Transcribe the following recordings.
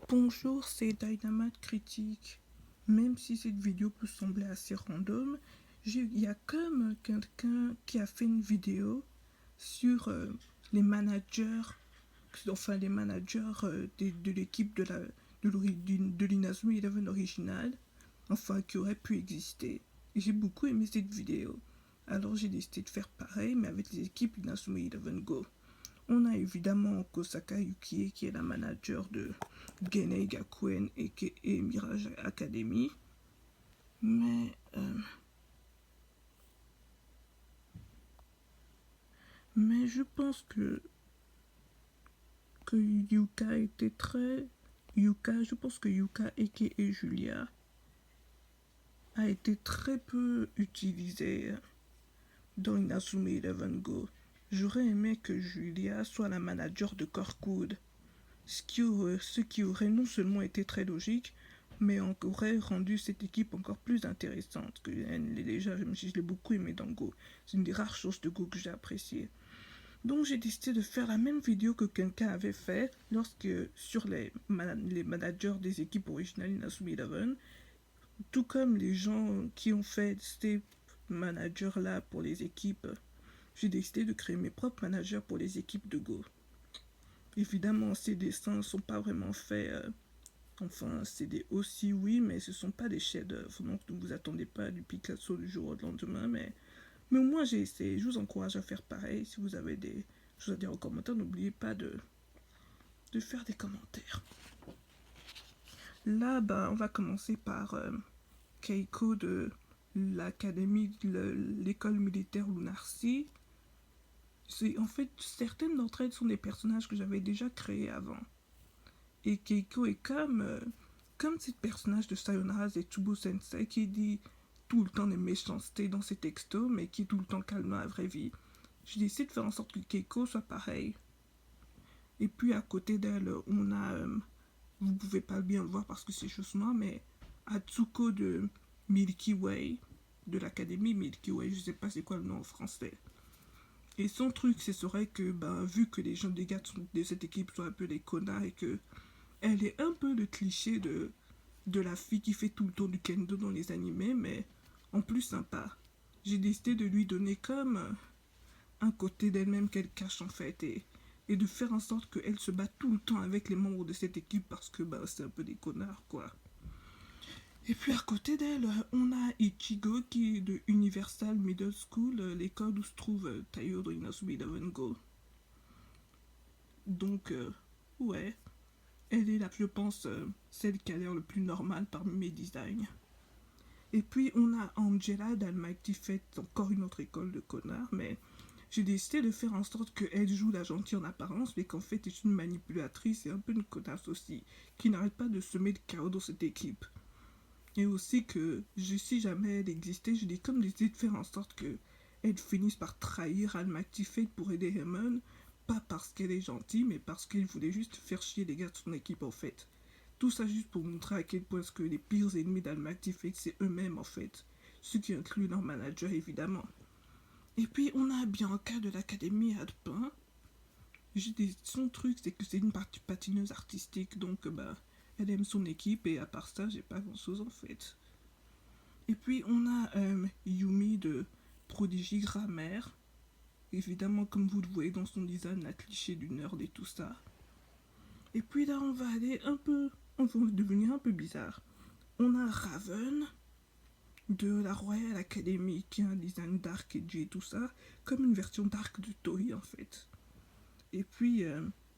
Bonjour, c'est Dynamite Critique. Même si cette vidéo peut sembler assez random, il y a comme quelqu'un qui a fait une vidéo sur les managers, enfin les managers de l'équipe de l'Inazuma Eleven original, enfin qui aurait pu exister. Et j'ai beaucoup aimé cette vidéo. Alors j'ai décidé de faire pareil, mais avec les équipes d'Inazuma Eleven Go. On a évidemment Kosaka Yukie qui est la manager de Genei Gakuen et Mirage Academy. Mais, euh, mais je pense que Yuka était très... je pense que Yuka et Julia a été très peu utilisée dans Inazuma Eleven Go. J'aurais aimé que Julia soit la manager de Corkwood, ce qui aurait non seulement été très logique, mais aurait rendu cette équipe encore plus intéressante. Que elle est déjà, je l'ai beaucoup aimé dans Go. C'est une des rares choses de Go que j'ai apprécié. Donc j'ai décidé de faire la même vidéo que quelqu'un avait fait lorsque sur les managers des équipes originales Inazuma Eleven, tout comme les gens qui ont fait ces managers là pour les équipes, j'ai décidé de créer mes propres managers pour les équipes de Go. Évidemment, ces dessins ne sont pas vraiment faits. Enfin, c'est des aussi, oui, mais ce ne sont pas des chefs-d'œuvre. Donc, ne vous attendez pas à du Picasso du jour au lendemain. Mais au moins, j'ai essayé. Je vous encourage à faire pareil. Si vous avez des choses à dire en commentaire, n'oubliez pas de faire des commentaires. Là, ben, on va commencer par Keiko de l'académie, l'école militaire Lunarcy. En fait, certaines d'entre elles sont des personnages que j'avais déjà créés avant. Et Keiko est comme ce personnage de Sayonara Zetsubo Sensei qui dit tout le temps des méchancetés dans ses textos, mais qui est tout le temps calme dans la vraie vie. J'ai décidé de faire en sorte que Keiko soit pareil. Et puis à côté d'elle, on a, vous pouvez pas bien le voir parce que c'est juste moi, mais Atsuko de Milky Way, de l'académie Milky Way, je sais pas c'est quoi le nom en français. Et son truc, ce serait que, ben, vu que les gens des gars de cette équipe sont un peu des connards et que elle est un peu le cliché de la fille qui fait tout le tour du kendo dans les animés, mais en plus sympa. J'ai décidé de lui donner comme un côté d'elle-même qu'elle cache en fait et de faire en sorte qu'elle se bat tout le temps avec les membres de cette équipe parce que bah, c'est un peu des connards quoi. Et puis à côté d'elle, on a Ichigo qui est de Universal Middle School, l'école où se trouve Taiyo dans Inazuma Eleven Go. Donc, ouais, elle est là, je pense, celle qui a l'air le plus normale parmi mes designs. Et puis on a Angela d'Almighty Fate, encore une autre école de connards, mais j'ai décidé de faire en sorte qu'elle joue la gentille en apparence, mais qu'en fait est une manipulatrice et un peu une connasse aussi, qui n'arrête pas de semer le chaos dans cette équipe. Et aussi que si jamais elle existait, j'ai comme décidé de faire en sorte que elle finisse par trahir Almighty Fate pour aider Herman, pas parce qu'elle est gentille, mais parce qu'elle voulait juste faire chier les gars de son équipe en fait. Tout ça juste pour montrer à quel point que les pires ennemis d'Almighty Fate, c'est eux-mêmes en fait. Ce qui inclut leur manager évidemment. Et puis on a Bianca de l'Académie Adpin. Son truc, c'est que c'est une patineuse artistique, donc bah, elle aime son équipe et à part ça, j'ai pas grand chose en fait. Et puis on a Yumi de Prodigy Grammaire. Évidemment, comme vous le voyez dans son design, la cliché du nerd et tout ça. Et puis là, on va aller un peu. On va devenir un peu bizarre. On a Raven de la Royal Academy qui a un design dark edgy et tout ça, comme une version dark de Toei en fait. Et puis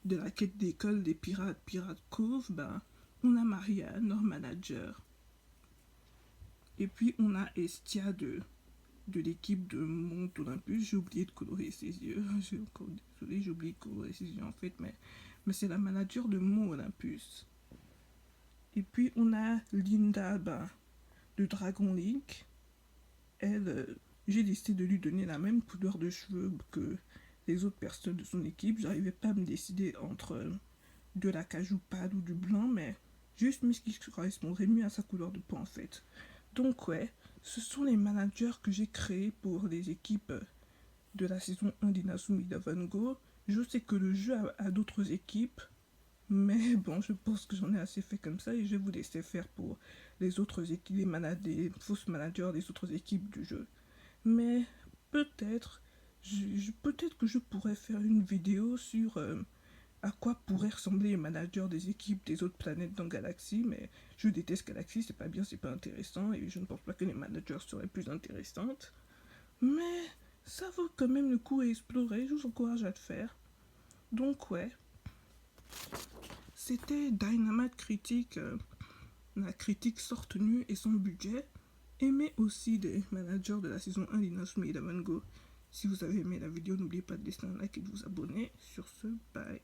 de la quête d'école des pirates, Pirate Cove, ben, on a Maria, leur manager. Et puis on a Estia de l'équipe de Mont Olympus. J'ai oublié de colorer ses yeux. J'ai encore désolé, j'ai oublié de colorer ses yeux en fait, mais c'est la manager de Mont Olympus. Et puis on a Linda ben, de Dragon Link. Elle, j'ai décidé de lui donner la même couleur de cheveux que les autres personnes de son équipe. J'arrivais pas à me décider entre de la cajou pâle ou du blanc, mais juste mis ce qui correspondrait mieux à sa couleur de peau en fait. Donc ouais, ce sont les managers que j'ai créés pour les équipes de la saison 1 d'Inazuma Eleven Go. Je sais que le jeu a d'autres équipes, Mais bon, je pense que j'en ai assez fait comme ça et je vais vous laisser faire pour les autres équipes, les fausses managers des autres équipes du jeu. Mais peut-être, peut-être que je pourrais faire une vidéo sur à quoi pourraient ressembler les managers des équipes des autres planètes dans Galaxy, mais je déteste Galaxy, c'est pas bien, c'est pas intéressant, et je ne pense pas que les managers seraient plus intéressantes. Mais ça vaut quand même le coup à explorer, je vous encourage à le faire. Donc ouais, c'était Dynamite Critique, la critique sorte nue et son budget, aimé aussi des managers de la saison 1 d'Inazuma Eleven Go. Si vous avez aimé la vidéo, n'oubliez pas de laisser un like et de vous abonner. Sur ce, bye.